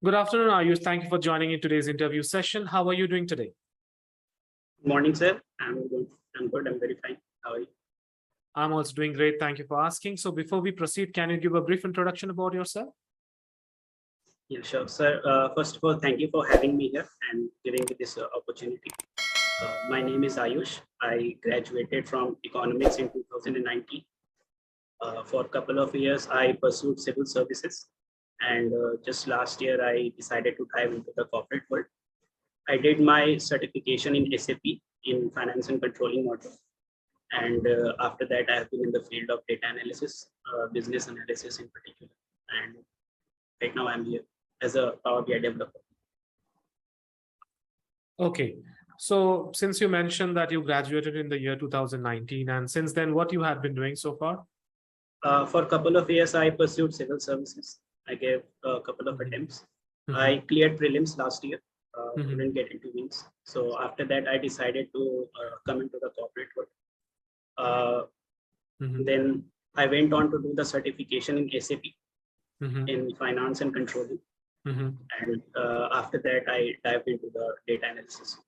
Good afternoon, Ayush. Thank you for joining in today's interview session. How are you doing today? Morning, sir. I'm good. I'm very fine. How are you? I'm also doing great. Thank you for asking. So before we proceed, can you give a brief introduction about yourself? Yeah, sure, sir. First of all, thank you for having me here and giving me this opportunity. My name is Ayush. I graduated from economics in 2019. For a couple of years, I pursued civil services. And just last year, I decided to dive into the corporate world. I did my certification in SAP in finance and controlling module. And after that, I have been in the field of data analysis, business analysis in particular. And right now I'm here as a PowerBI developer. Okay. So since you mentioned that you graduated in the year 2019, and since then, what you have been doing so far? For a couple of years, I pursued civil services. I gave a couple of attempts. I cleared prelims last year, couldn't get into wings. So after that, I decided to come into the corporate world. Then I went on to do the certification in SAP in finance and controlling. And after that, I dived into the data analysis.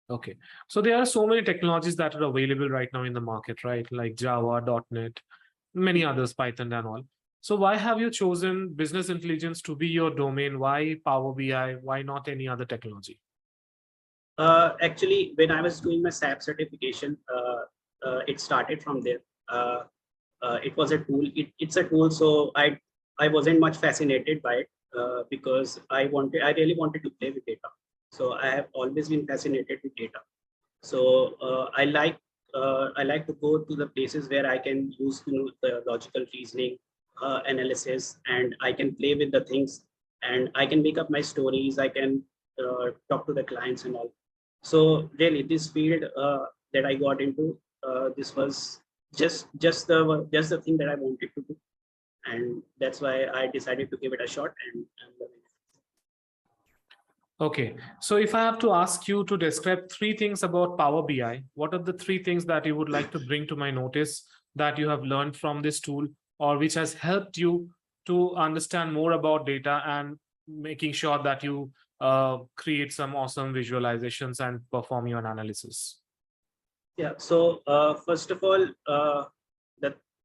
Okay. So there are so many technologies that are available right now in the market, right? Like Java, .NET, many others, Python and all. So why have you chosen business intelligence to be your domain? Why Power BI? Why not any other technology? Actually, when I was doing my SAP certification, it started from there. It was a tool. It's a tool, so I wasn't much fascinated by it because I really wanted to play with data. So I have always been fascinated with data. So I like to go to the places where I can use the logical reasoning, analysis, and I can play with the things, and I can make up my stories. I can talk to the clients and all. So really, this field that I got into, this was just the thing that I wanted to do, and that's why I decided to give it a shot. And okay, so if I have to ask you to describe 3 things about Power BI, what are the 3 things that you would like to bring to my notice that you have learned from this tool, or which has helped you to understand more about data and making sure that you create some awesome visualizations and perform your analysis? yeah, so first of all,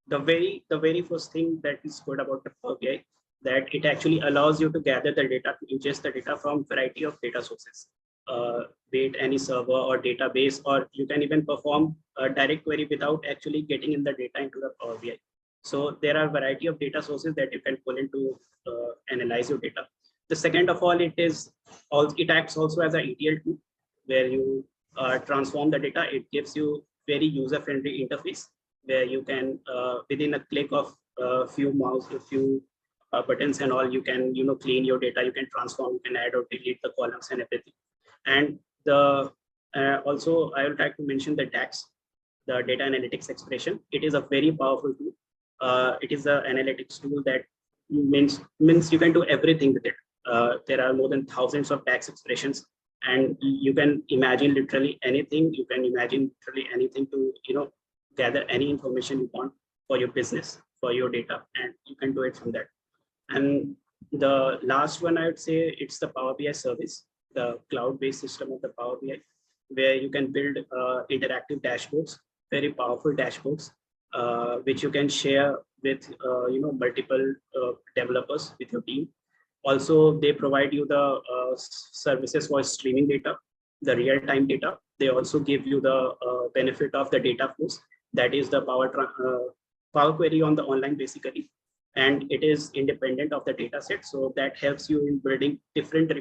the very first thing that is good about the Power BI, that it actually allows you to gather the data, to ingest the data from variety of data sources, be it any server or database, or you can even perform a direct query without actually getting in the data into the Power BI. So there are a variety of data sources that you can pull into analyze your data. The second of all, it acts also as an ETL tool, where you transform the data. It gives you very user-friendly interface where you can, within a click of a few buttons and all, you can clean your data, you can transform, you can add or delete the columns and everything. And the also I would like to mention the DAX, the data analytics expression. It is a very powerful tool. It is an analytics tool that means you can do everything with it. There are more than thousands of DAX expressions, and you can imagine literally anything. You can imagine literally anything to gather any information you want for your business, for your data, and you can do it from that. And the last one, I would say, it's the Power BI service, the cloud-based system of the Power BI, where you can build interactive dashboards, very powerful dashboards, which you can share with multiple developers with your team. Also, they provide you the services for streaming data, the real-time data. They also give you the benefit of the data flows. That is the Power Query on the online, basically. And it is independent of the data set. So that helps you in building different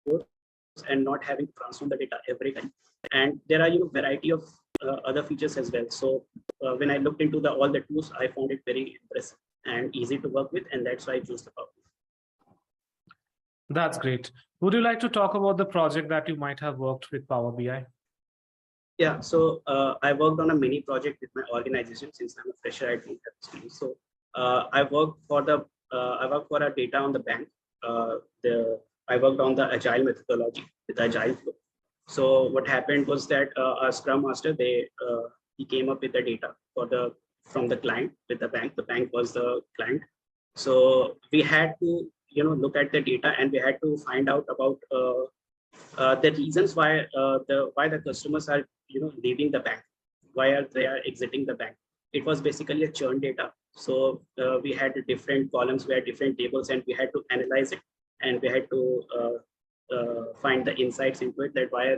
reports and not having to transform the data every time. And there are variety of other features as well. So when I looked into all the tools, I found it very impressive and easy to work with. And that's why I chose the Power BI. That's great. Would you like to talk about the project that you might have worked with Power BI? Yeah, so I worked on a mini project with my organization since I'm a fresher. I don't have experience. So I worked for a data on the bank. I worked on the Agile methodology with Agile flow. So what happened was that our Scrum Master, he came up with the data from the client with the bank. The bank was the client. So we had to look at the data, and we had to find out about the reasons why the customers are leaving the bank, why are they are exiting the bank. It was basically a churn data. So we had different columns, we had different tables, and we had to analyze it, and we had to find the insights into it, that why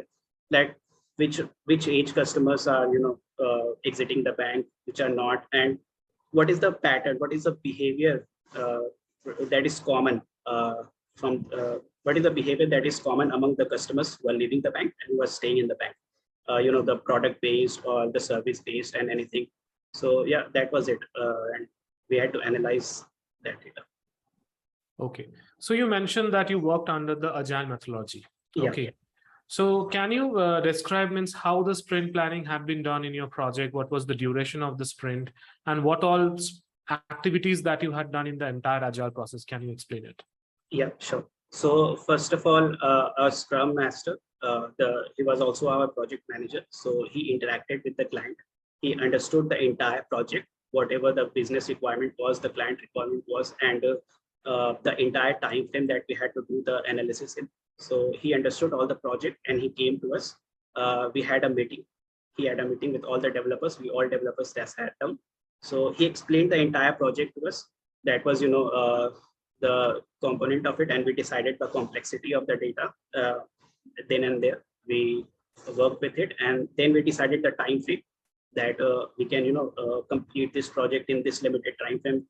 that which age customers are exiting the bank, which are not, and what is the pattern, what is the behavior that is common from what is the behavior that is common among the customers who are leaving the bank and who are staying in the bank, the product based or the service based and anything. So yeah, that was it, and we had to analyze that data. Okay, so you mentioned that you worked under the Agile methodology. Yeah. Okay, so can you describe how the sprint planning had been done in your project? What was the duration of the sprint, and what all activities that you had done in the entire Agile process? Can you explain it? Yeah, sure. So first of all, our Scrum Master, he was also our project manager. So he interacted with the client. He understood the entire project, whatever the business requirement was, the client requirement was, and the entire time frame that we had to do the analysis in. So he understood all the project, and he came to us. We had a meeting. He had a meeting with all the developers. We all developers sat down. So he explained the entire project to us. That was, the component of it, and we decided the complexity of the data. Then and there, we worked with it, and then we decided the time frame that we can, complete this project in this limited time frame,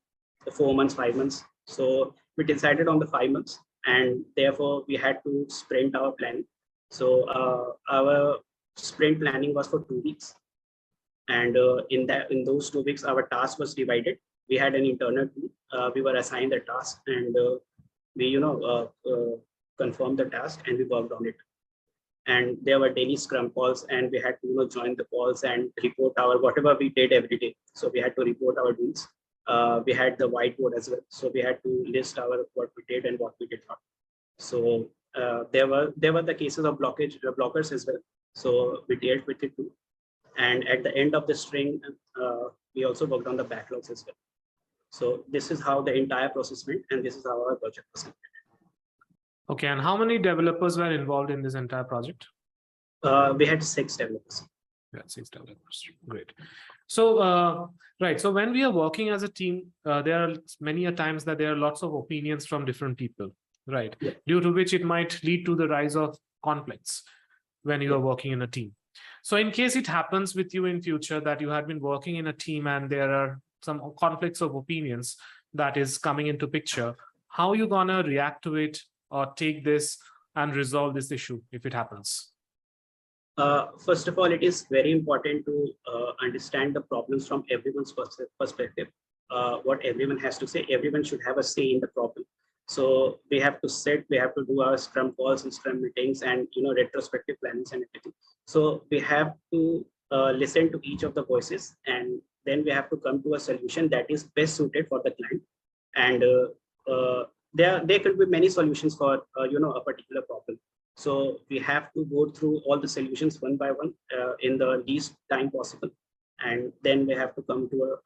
4 months, 5 months. So we decided on the 5 months, and therefore we had to sprint our planning. So our sprint planning was for 2 weeks, and in those 2 weeks, our task was divided. We had an internal team. We were assigned a task, and we confirmed the task, and we worked on it. And there were daily scrum calls, and we had to join the calls and report our whatever we did every day. So we had to report our doings. We had the whiteboard as well, so we had to list what we did and what we did not. So there were the cases of blockers as well. So we dealt with it too. And at the end of the string, we also worked on the backlogs as well. So this is how the entire process went, and this is how our project was completed. Okay, and how many developers were involved in this entire project? We had 6 developers. Yeah, 6 developers. Great. So, right. So when we are working as a team, there are many a times that there are lots of opinions from different people, right? Yeah. Due to which it might lead to the rise of conflicts when you are working in a team. So in case it happens with you in future that you have been working in a team and there are some conflicts of opinions that is coming into picture, how are you gonna react to it or take this and resolve this issue if it happens? First of all, it is very important to understand the problems from everyone's perspective. What everyone has to say, everyone should have a say in the problem. So we have to sit, we have to do our scrum calls and scrum meetings and retrospective plannings and everything. So we have to listen to each of the voices, and then we have to come to a solution that is best suited for the client. And there could be many solutions for a particular problem. So we have to go through all the solutions one by one in the least time possible, and then we have to come to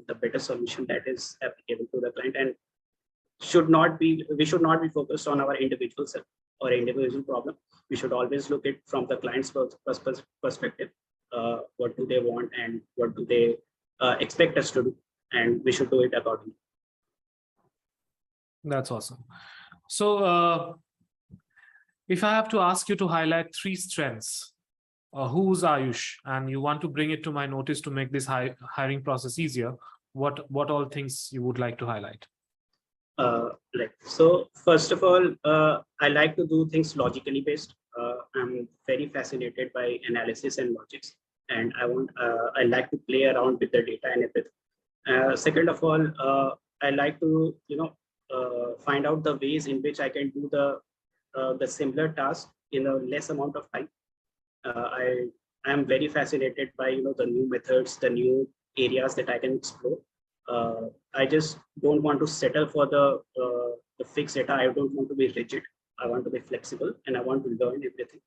the better solution that is applicable to the client. And we should not be focused on our individual self or individual problem. We should always look at from the client's perspective. What do they want and what do they expect us to do, and we should do it accordingly. That's awesome. So if I have to ask you to highlight 3 strengths, who's Ayush, and you want to bring it to my notice to make this hiring process easier, what all things you would like to highlight? So first of all, I like to do things logically based. I'm very fascinated by analysis and logics, and I like to play around with the data and everything. Second of all, I like to find out the ways in which I can do the similar task in a less amount of time. I am very fascinated by the new methods, the new areas that I can explore. I just don't want to settle for the fixed data. I don't want to be rigid. I want to be flexible, and I want to learn everything.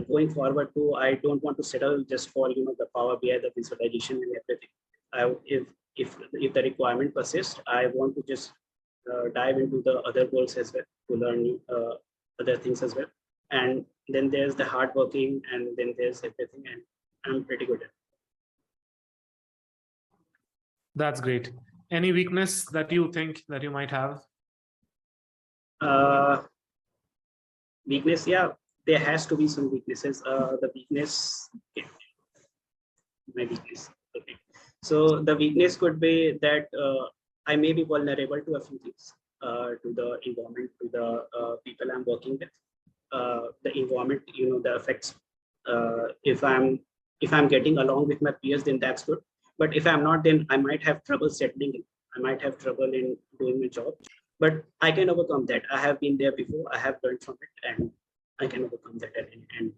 Going forward too, I don't want to settle just for the Power BI, the visualization and everything. If the requirement persists, I want to just dive into the other goals as well to learn other things as well. And then there's the hard working, and then there's everything, and I'm pretty good at it. That's great. Any weakness that you think that you might have? Weakness, yeah, there has to be some weaknesses. The weakness, okay. My weakness. Okay. So the weakness could be that I may be vulnerable to a few things, to the environment, to the people I'm working with. The environment, the effects. If I'm getting along with my peers, then that's good. But if I'm not, then I might have trouble settling in. I might have trouble in doing my job. But I can overcome that. I have been there before. I have learned from it, and I can overcome that at any end.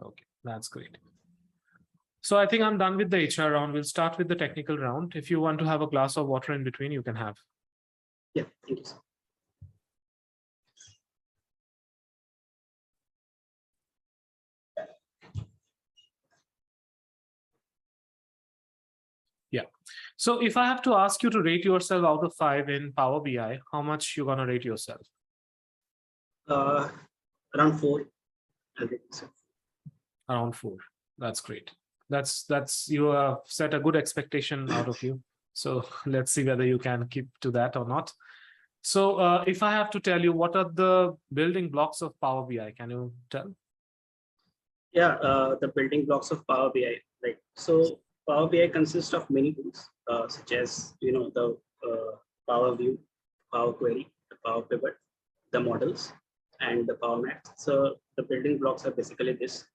Okay, that's great. So I think I'm done with the HR round. We'll start with the technical round. If you want to have a glass of water in between, you can have. Yeah, thank you, sir. Yeah. So if I have to ask you to rate yourself out of 5 in Power BI, how much you gonna rate yourself? Around 4. Around 4. That's great. That's you have set a good expectation out of you. So let's see whether you can keep to that or not. So if I have to tell you, what are the building blocks of Power BI? Can you tell? Yeah, the building blocks of Power BI. Right. So Power BI consists of many tools, such as the Power View, Power Query, the Power Pivot, the models, and the Power Max. So the building blocks are basically this.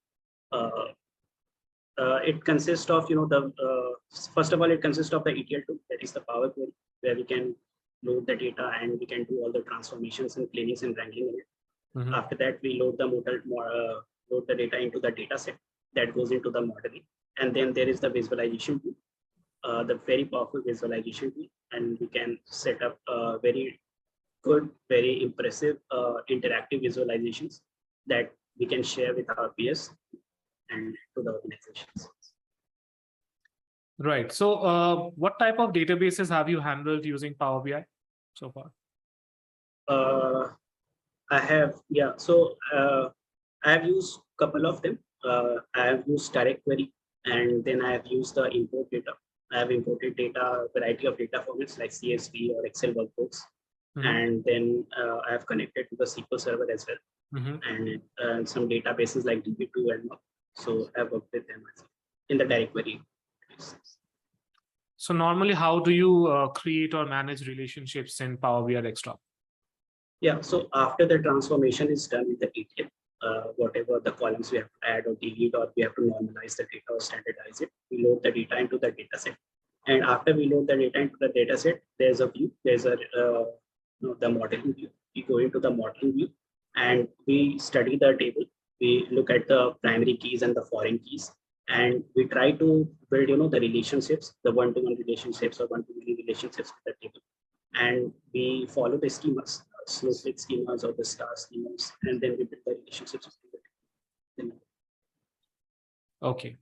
It consists of first of all, it consists of the ETL tool, that is the Power Query, where we can load the data and we can do all the transformations and cleanings and wrangling in it. Mm-hmm. After that, we load the data into the data set that goes into the modeling. And then there is the visualization tool, the very powerful visualization tool, and we can set up very good, very impressive interactive visualizations that we can share with our peers and to the organizations. Right. So what type of databases have you handled using Power BI so far? I have, yeah. So I have used a couple of them. I have used direct query, and then I have used the import data. I have imported data, variety of data formats like CSV or Excel workbooks. Mm-hmm. And then I have connected to the SQL Server as well. Mm-hmm. And some databases like DB2 and more. So I've worked with them in the direct query. So normally, how do you create or manage relationships in Power BI Desktop? Yeah, so after the transformation is done with the ETL, whatever the columns we have to add or delete, or we have to normalize the data or standardize it, we load the data into the data set. And after we load the data into the data set, there's a view, there's a the modeling view. We go into the modeling view and we study the table. We look at the primary keys and the foreign keys, and we try to build the relationships, the one-to-one relationships or one-to-many relationships with the table. And we follow the schemas, snowflake schemas or the star schemas, and then we build the relationships with the. Okay.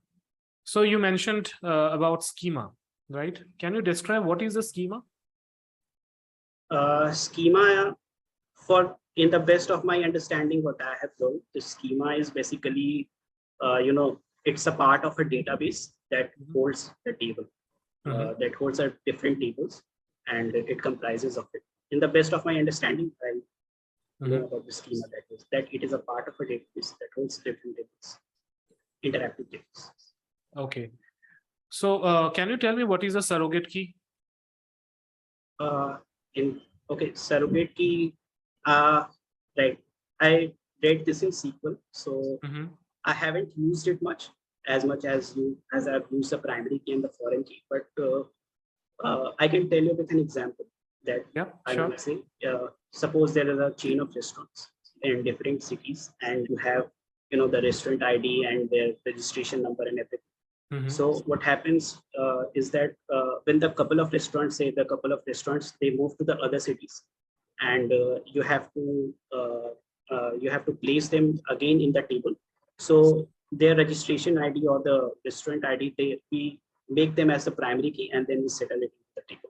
So you mentioned about schema, right? Can you describe what is a schema? Schema, in the best of my understanding, what I have learned, the schema is basically, it's a part of a database that holds the table, that holds different tables, and it comprises of it. In the best of my understanding, I know about the schema, that it is a part of a database that holds different tables, interactive tables. Okay. So can you tell me what is a surrogate key? Surrogate key, right. I read this in SQL, so I haven't used it much as I've used the primary key and the foreign key, but I can tell you with an example that I would say, suppose there is a chain of restaurants in different cities, and you have, the restaurant ID and their registration number and everything. So what happens is that when the couple of restaurants, they move to the other cities, and you have to place them again in the table. So their registration ID or the restaurant ID, we make them as a primary key, and then we settle it in the table.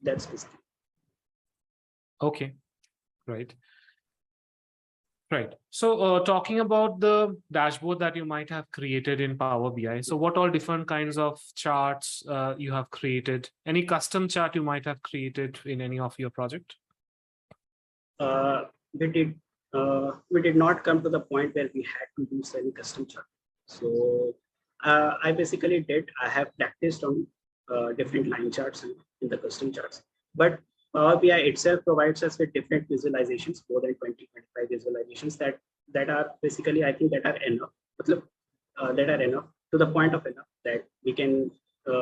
That's basically. Okay, right. Right. So talking about the dashboard that you might have created in Power BI. So what all different kinds of charts you have created? Any custom chart you might have created in any of your project? We did not come to the point where we had to use any custom chart. So I basically did. I have practiced on different line charts in the custom charts, but Power BI itself provides us with different visualizations, more than 20-25 visualizations that are basically, I think, that are enough. That are enough to the point of enough that we can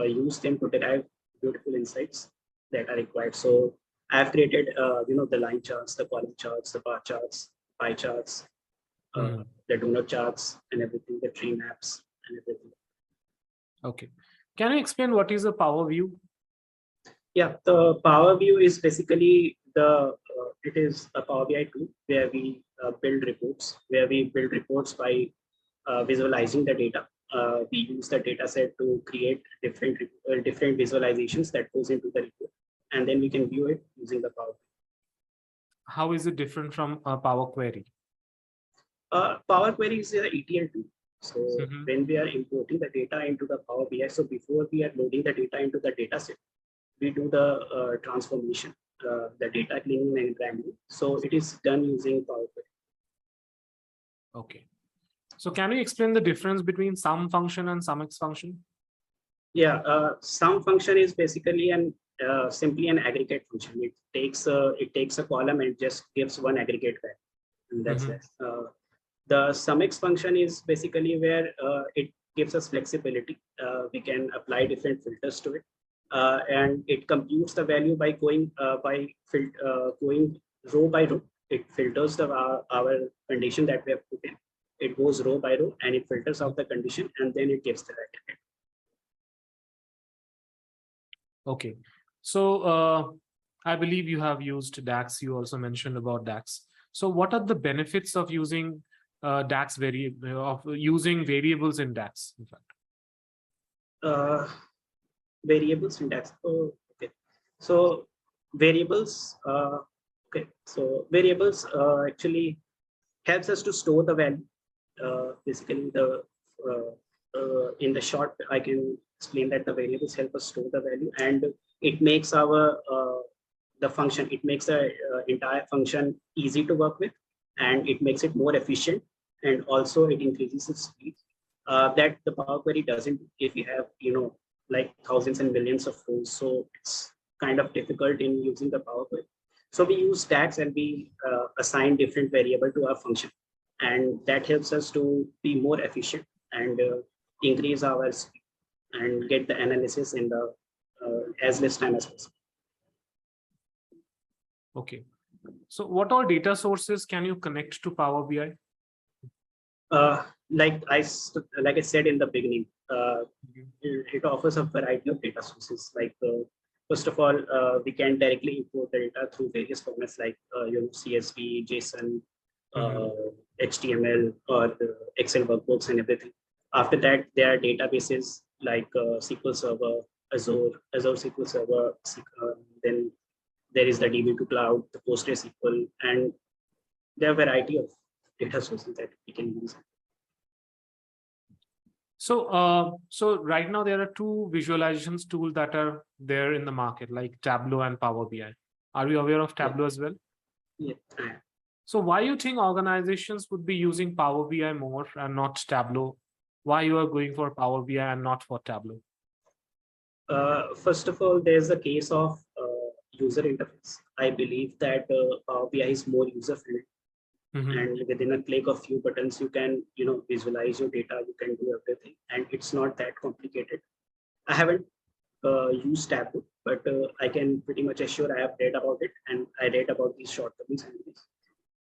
use them to derive beautiful insights that are required. So I've created, the line charts, the column charts, the bar charts, pie charts, the donut charts, and everything, the tree maps, and everything. Okay. Can you explain what is a Power View? Yeah, the Power View is basically it is a Power BI tool where we build reports, by visualizing the data. We use the data set to create different visualizations that goes into the report, and then we can view it using the Power View. How is it different from a Power Query? Power Query is an ETL tool. So when we are importing the data into the Power BI, so before we are loading the data into the data set, we do the transformation, the data cleaning and wrangling. So it is done using Power Query. Okay. So can you explain the difference between sum function and SumX function? Yeah, sum function is basically simply an aggregate function. It takes a column and just gives one aggregate value, and that's it. The SumX function is basically where it gives us flexibility. We can apply different filters to it, and it computes the value by going row by row. It filters our condition that we have put in. It goes row by row and it filters out the condition, and then it gives the aggregate. Okay. So I believe you have used DAX. You also mentioned about DAX. So what are the benefits of using DAX using variables in DAX? In fact, variables in DAX. Oh, okay. So variables. Variables actually helps us to store the value. Basically, in the short, I can explain that the variables help us store the value, and it makes the function. It makes the entire function easy to work with, and it makes it more efficient, and also it increases its speed. That the Power Query doesn't. If you have like thousands and millions of rows, so it's kind of difficult in using the Power Query. So we use tags and we assign different variable to our function, and that helps us to be more efficient and increase our speed and get the analysis in the as less time as possible. Okay. So what all data sources can you connect to Power BI? Like I said in the beginning, it offers a variety of data sources. Like first of all, we can directly import the data through various formats like CSV, JSON, HTML, or Excel workbooks and everything. After that, there are databases like SQL Server, Azure SQL Server. Then there is the DB2 Cloud, the PostgreSQL, and there are a variety of data sources that we can use. So, so right now there are two visualizations tools that are there in the market, like Tableau and Power BI. Are you aware of Tableau as well? Yeah. So why you think organizations would be using Power BI more and not Tableau? Why you are going for Power BI and not for Tableau? First of all, there's a case of user interface. I believe that Power BI is more user-friendly. And within a click of few buttons, you can visualize your data, you can do everything, and it's not that complicated. I haven't used Tableau, but I can pretty much assure I have read about it, and I read about these shortcomings anyways.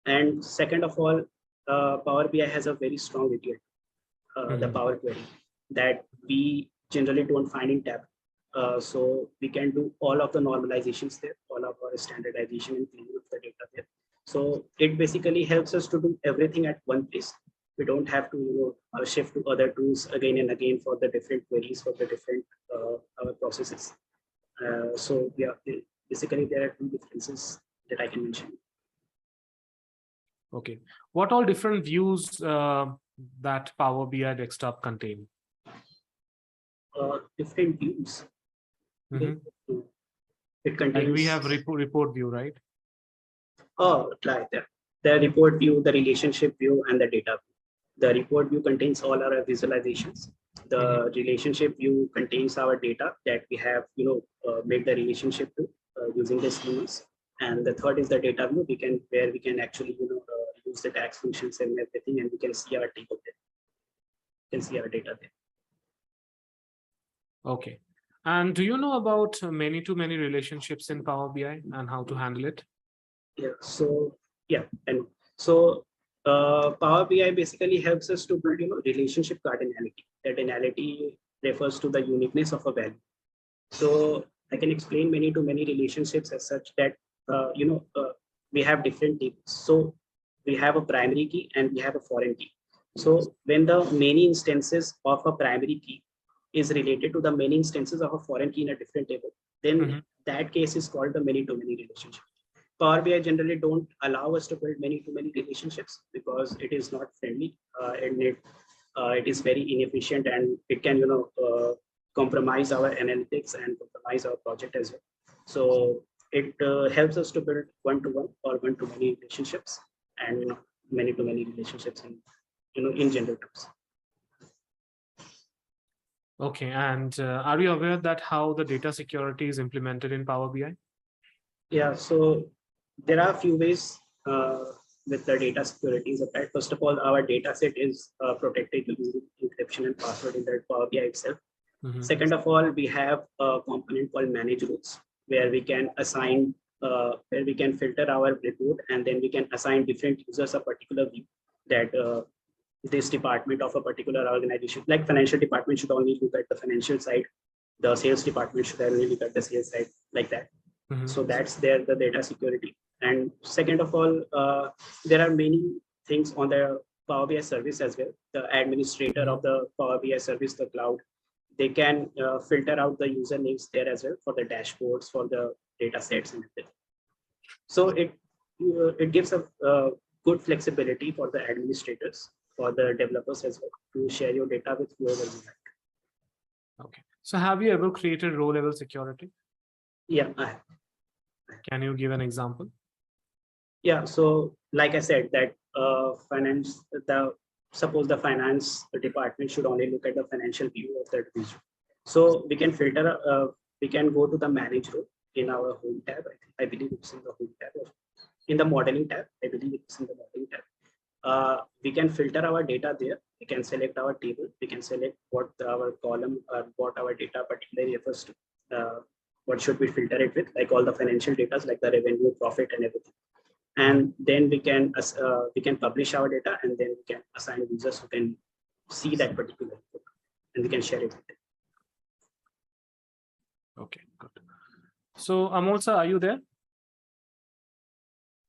And second of all, Power BI has a very strong ETL, the Power Query, that we generally don't find in Tableau. So we can do all of the normalizations there, all of our standardization and cleaning of the data there. So it basically helps us to do everything at one place. We don't have to shift to other tools again and again for the different queries, for the different processes. So yeah, basically there are two differences that I can mention. Okay. What all different views that Power BI desktop contain? Different views. Mhm. It contains. Like we have report view, right? Oh, like that. The report view, the relationship view, and the data view. The report view contains all our visualizations. The relationship view contains our data that we have, made the relationship to using the schemas. And the third is the data view. Where we can actually, use the tax functions and everything, and we can see our table there. We can see our data there. Okay. And do you know about many-to-many relationships in Power BI and how to handle it? Yeah. So yeah, and so Power BI basically helps us to build, relationship cardinality. Cardinality refers to the uniqueness of a value. So I can explain many-to-many relationships as such that we have different types. So we have a primary key and we have a foreign key. So when the many instances of a primary key is related to the many instances of a foreign key in a different table, then that case is called the many-to-many relationship. Power BI generally don't allow us to build many-to-many relationships because it is not friendly and it is very inefficient, and it can compromise our analytics and compromise our project as well. So it helps us to build one-to-one or one-to-many relationships and many-to-many relationships in general terms. Okay, and are you aware that how the data security is implemented in Power BI? Yeah, so there are a few ways with the data security is applied. First of all, our data set is protected using encryption and password in the Power BI itself. Second of all, we have a component called manage roles, where we can assign, where we can filter our report, and then we can assign different users a particular view that this department of a particular organization, like financial department, should only look at the financial side. The sales department should only look at the sales side, like that. So that's there, the data security. And second of all, there are many things on the Power BI service as well. The administrator of the Power BI service, the cloud, they can filter out the usernames there as well for the dashboards, for the data sets and everything. So it gives a good flexibility for the administrators, for the developers as well, to share your data with whoever you like. Okay. So have you ever created row level security? Yeah, I have. Can you give an example? Yeah, so like I said, that suppose the finance department should only look at the financial view of that division. So we can filter, we can go to the manage row in our home tab. I believe it's in the home tab, or in the modeling tab. I believe it's in the modeling tab. We can filter our data there. We can select our table. We can select what our column or what our data particularly refers to. What should we filter it with, like all the financial data, like the revenue, profit, and everything. And then we can publish our data, and then we can assign users who can see that particular report, and we can share it with them. Okay, good. So Amol sir, are you there?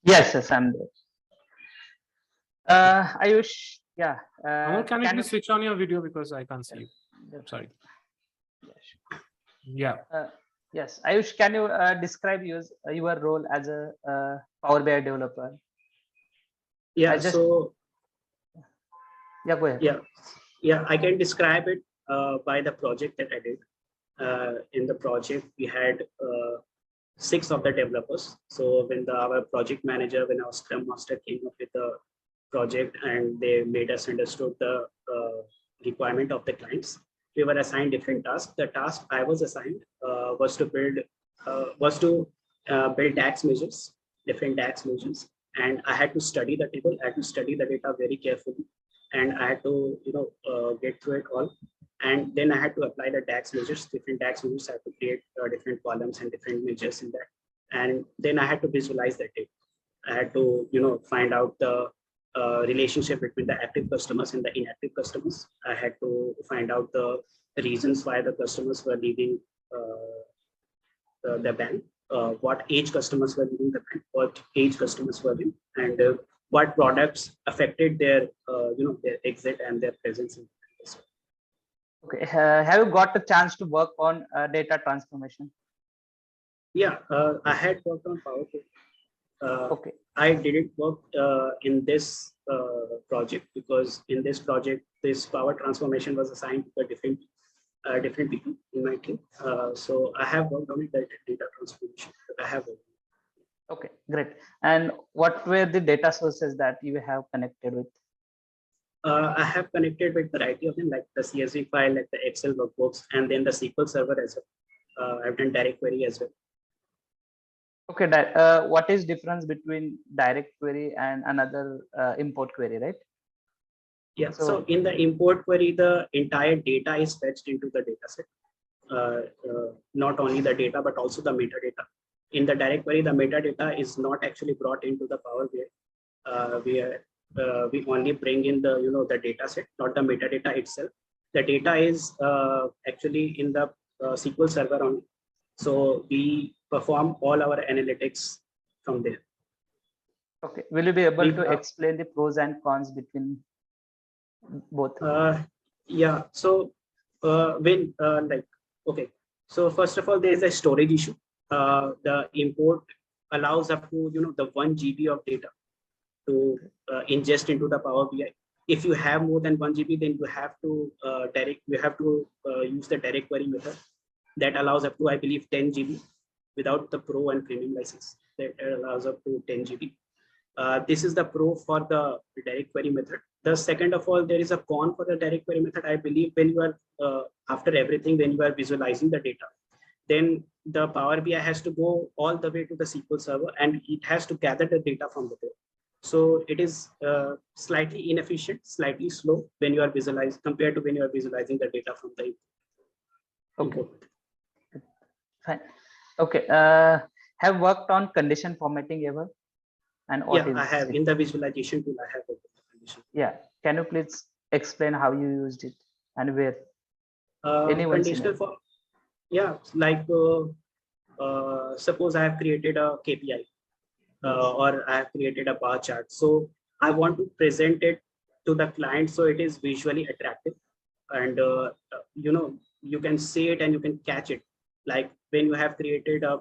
Yes, I'm there. Ayush, yeah. Amol, can you please switch on your video because I can't see you? Sorry. Yeah. Yes, Ayush, can you describe your role as a Power BI developer? Yeah. So. Yeah, go ahead. Yeah, I can describe it by the project that I did. In the project, we had 6 of the developers. So when our project manager, when our Scrum Master came up with the project, and they made us understood the requirement of the clients, we were assigned different tasks. The task I was assigned was to build DAX measures, different DAX measures, and I had to study the table. I had to study the data very carefully, and I had to get through it all. And then I had to apply the DAX measures, different DAX measures. I had to create different columns and different measures in that. And then I had to visualize that data. I had to find out the relationship between the active customers and the inactive customers. I had to find out the reasons why the customers were leaving the bank, what age customers were leaving the bank, what age customers were in, and what products affected their their exit and their presence in the bank as well. Okay, have you got the chance to work on data transformation? Yeah, I had worked on PowerPoint. Okay. I didn't work in this project because in this project, this power transformation was assigned to the different people in my team. So I have worked on the data transformation. I have worked. Okay, great. And what were the data sources that you have connected with? I have connected with variety of them, like the CSV file, like the Excel workbooks, and then the SQL Server as well. I've done direct query as well. Okay, what is difference between direct query and another import query, right? Yeah. So- So in the import query, the entire data is fetched into the data set. Not only the data, but also the metadata. In the direct query, the metadata is not actually brought into the Power BI. We only bring in the the data set, not the metadata itself. The data is actually in the SQL Server only. So we perform all our analytics from there. okay, will you be able We, to explain the pros and cons between both? Yeah. So when like okay. So first of all, there is a storage issue. The import allows up to the 1 GB of data to ingest into the Power BI. If you have more than 1 GB, then you have to use the direct query method that allows up to, I believe, 10 GB without the pro and premium license. That allows up to 10 GB. This is the pro for the direct query method. The second of all, there is a con for the direct query method. I believe when you are after everything, when you are visualizing the data, then the Power BI has to go all the way to the SQL Server and it has to gather the data from the there. So it is slightly inefficient, slightly slow when you are visualizing compared to when you are visualizing the data from the Okay. Fine. Okay. Have worked on condition formatting ever? And what Yeah, is I have it? in the visualization tool. I have a condition. Yeah. Can you please explain how you used it and where? Anyone Conditional for like suppose I have created a KPI or I have created a bar chart. So I want to present it to the client so it is visually attractive, and you can see it and you can catch it. Like when you have created a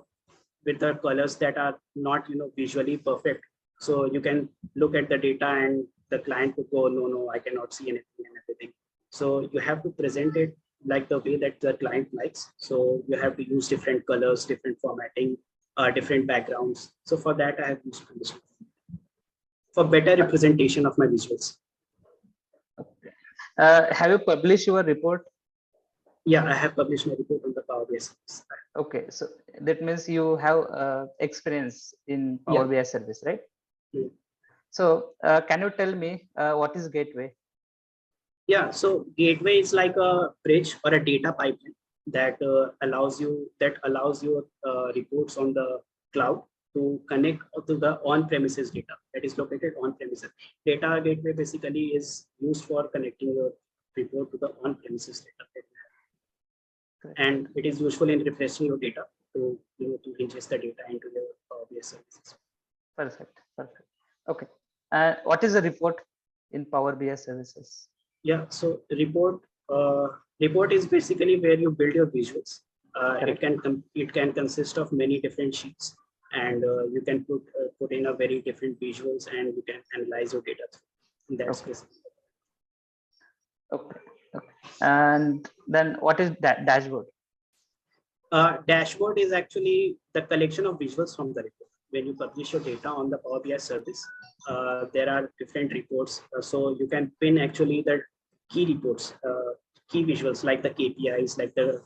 with the colors that are not visually perfect, so you can look at the data and the client would go, no, I cannot see anything and everything. So you have to present it like the way that the client likes. So you have to use different colors, different formatting, different backgrounds. So for that, I have used condition for better representation of my visuals. Have you published your report? Yeah, I have published my report on the Power BI service. Okay, so that means you have experience in Power BI service, right? Yeah. So can you tell me what is gateway? Yeah, so gateway is like a bridge or a data pipeline that allows you reports on the cloud to connect to the on-premises data that is located on-premises. Data gateway basically is used for connecting your report to the on-premises data that you have. And it is useful in refreshing your data to to ingest the data into your Power BI services. Perfect. Okay. What is a report in Power BI services? Yeah, so report is basically where you build your visuals. It can consist of many different sheets, and you can put in a very different visuals, and you can analyze your data. That's basically. Okay. And then what is that dashboard? Dashboard is actually the collection of visuals from the report. When you publish your data on the Power BI service, there are different reports. So you can pin actually the key reports, key visuals like the KPIs, like the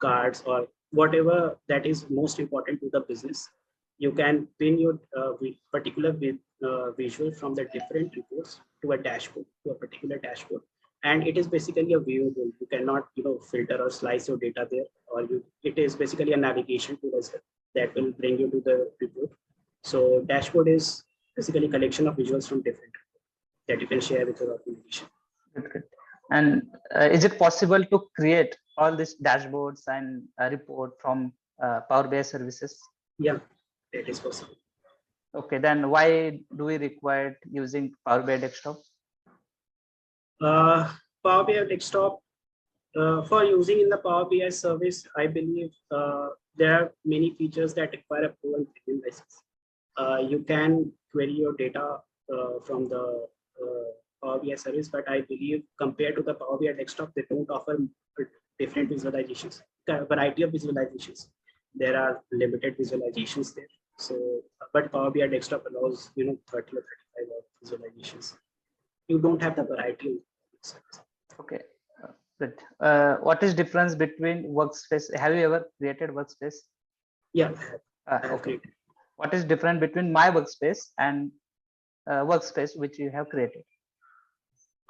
cards or whatever that is most important to the business. You can pin your particular visual from the different reports to a dashboard, to a particular dashboard. And it is basically a viewable. You cannot filter or slice your data there, or it is basically a navigation tool as well that will bring you to the report. So dashboard is basically collection of visuals from different that you can share with your organization. Good. And is it possible to create all these dashboards and report from Power BI services? Yeah, that is possible. Okay, then why do we require using Power BI desktop? Power BI desktop for using in the Power BI service, I believe there are many features that require a pro and premium license. You can query your data from the Power BI service, but I believe compared to the Power BI desktop, they don't offer different visualizations, a variety of visualizations. There are limited visualizations there. So, but Power BI desktop allows 30 or 35 visualizations. You don't have the variety. Okay, good. What is difference between workspace? Have you ever created workspace? Yeah. Okay. What is different between my workspace and workspace which you have created?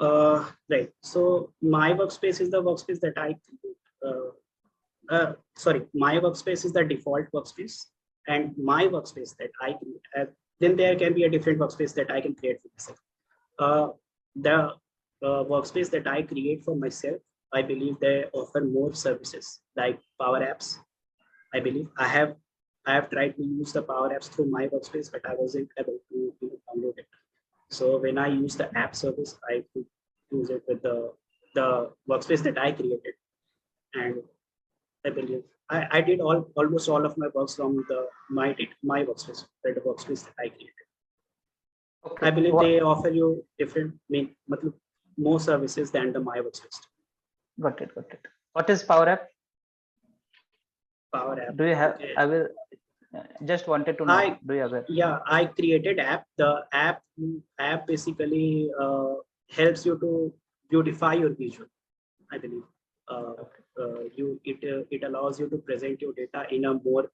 Right. So my workspace is the workspace that I create. Sorry, my workspace is the default workspace, and my workspace that I create. Then there can be a different workspace that I can create for myself. The workspace that I create for myself, I believe they offer more services like Power Apps. I believe I have tried to use the Power Apps through my workspace, but I wasn't able to download it. So when I use the app service, I could use it with the workspace that I created, and I believe I did almost all of my works from my workspace, the workspace that I created. Okay. I believe they offer you different, more services than the my workspace. Got it. Got it. What is Power App? Power App. Do you have? Okay. I will just wanted to know. Do you have it? Yeah, I created app. The app basically helps you to beautify your visual. I believe it allows you to present your data in a more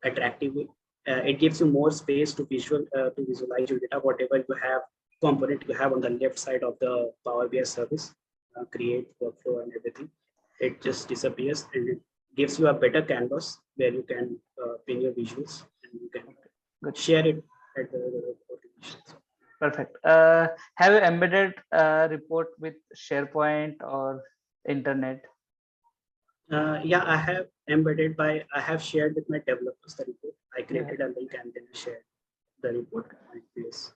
attractive way. It gives you more space to visualize your data, whatever you have component you have on the left side of the Power BI service, create, workflow, and everything. It just disappears, and it gives you a better canvas where you can pin your visuals and you can share it at the Perfect. Have you embedded a report with SharePoint or internet? Yeah, I have embedded I have shared with my developers the report. I created a link and then shared the report at my place.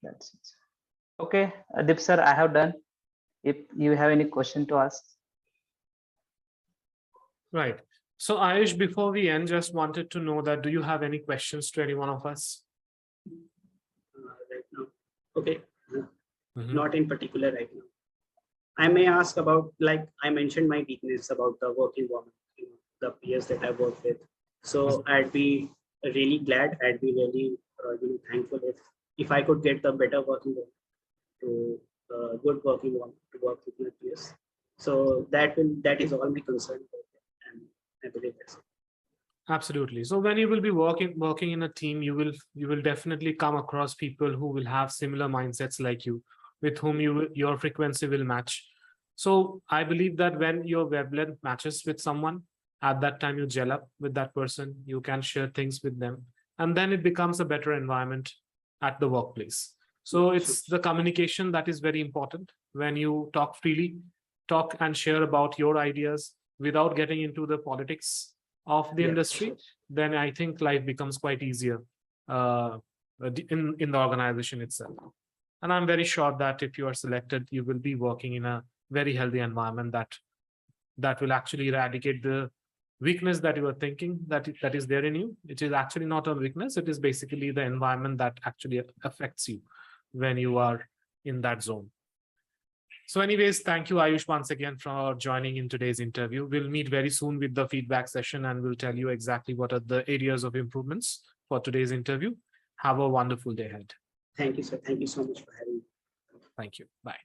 That's it. Okay, Deep sir, I have done. If you have any question to ask. Right. So Ayush, before we end, just wanted to know that do you have any questions to any one of us? Right now. Okay. Not in particular right now. I may ask about, like I mentioned my weakness about the work environment, the peers that I work with. So I'd be really glad, I'd be really thankful if I could get the better working to good working environment to work with my peers. So that is all my concern, and I believe that's it. Absolutely. So when you will be working in a team, you will definitely come across people who will have similar mindsets like you, with whom your frequency will match. So I believe that when your wavelength matches with someone, at that time you gel up with that person, you can share things with them, and then it becomes a better environment at the workplace. So it's the communication that is very important. When you talk freely, talk and share about your ideas without getting into the politics of the industry, then I think life becomes quite easier in the organization itself. And I'm very sure that if you are selected, you will be working in a very healthy environment that will actually eradicate the weakness that you are thinking that is there in you. It is actually not a weakness. It is basically the environment that actually affects you when you are in that zone. So anyways, thank you, Ayush, once again for joining in today's interview. We'll meet very soon with the feedback session and we'll tell you exactly what are the areas of improvements for today's interview. Have a wonderful day ahead. Thank you, sir. Thank you so much for having me. Thank you. Bye.